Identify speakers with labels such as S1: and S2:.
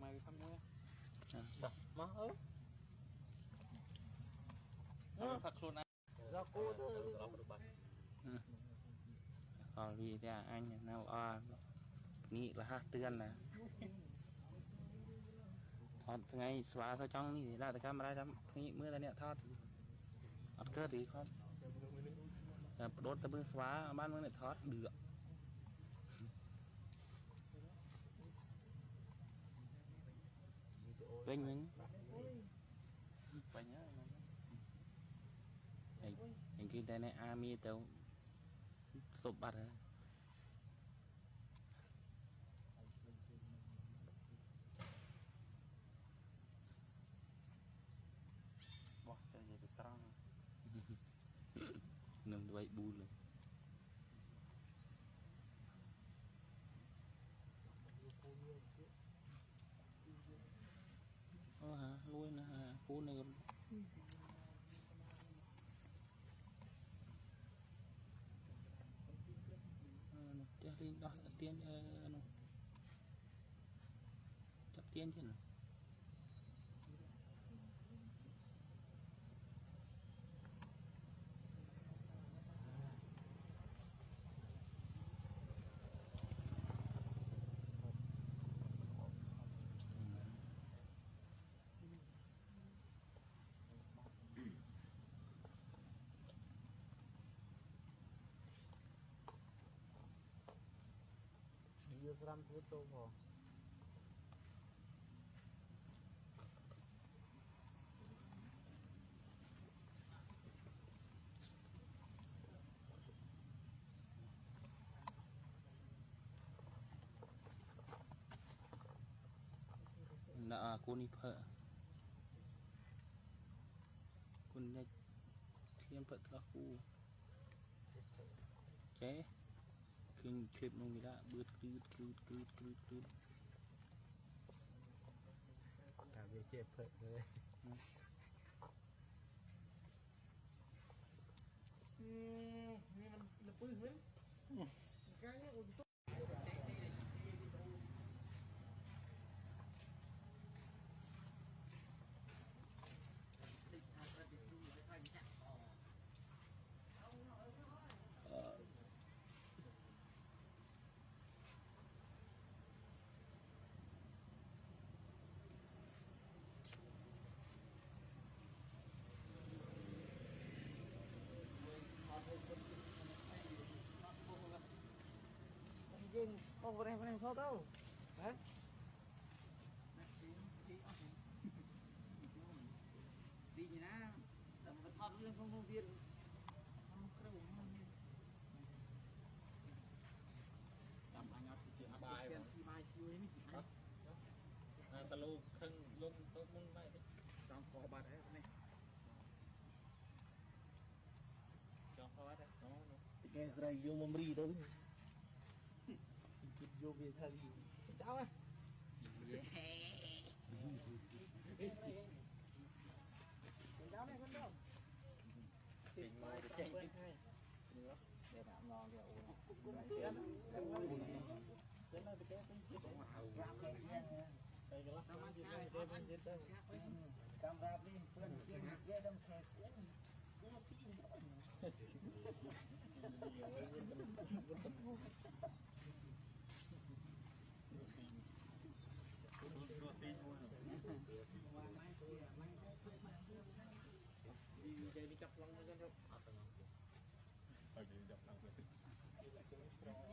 S1: mày thăm nữa mà thật luôn anh do cô thôi sorry nha anh nào nghĩ là hát tươn nè thọt ngày xóa sao trong như thế là camera chấm nghĩ mưa là nè thọt thọt cơ thì con đốt tấm xóa ban mới lại thọt được vinh vinh phải nhớ anh kia đây này ami tao sụp bát rồi bỏ chạy về được trăng nằm vậy buเลยhả lui nè hả cú này nó tiền đó tiền nó chắc tiền chứ nào
S2: Dia seram foto kok.
S1: nợ cô đi phở con này thêm phật là khu chế kinh clip nông người ta bứt cứ
S2: Cả về chẹp phật rồi. Ini lepas kan? Kayaknya untuk anjing, pernah kau tahu? Hah? Đi như nào? Tầm vật thật lên không viên. Không có đâu mà. Tầm anh ở chuyện bài mà. Si bài siêu ấy nhỉ? Ta lô khăn lông tôi muốn bài đấy. Trong có bài đấy này. Trong có bài đấy. Nó. Cái gì vô memberi thôi. Vô về sao đi? Cháu này. Cháu này con đâu? Tình mơ để chạy cái hai. Nữa. Để làm ngon cái ủ này. Cái này cái xịt đây cái lắc nó cái bên xịt đây. Camera đi, quên kia dễ đâm khe cũ. Cũ nó pin. Đi cặp lông lên đâu? Đi cặp lông lên.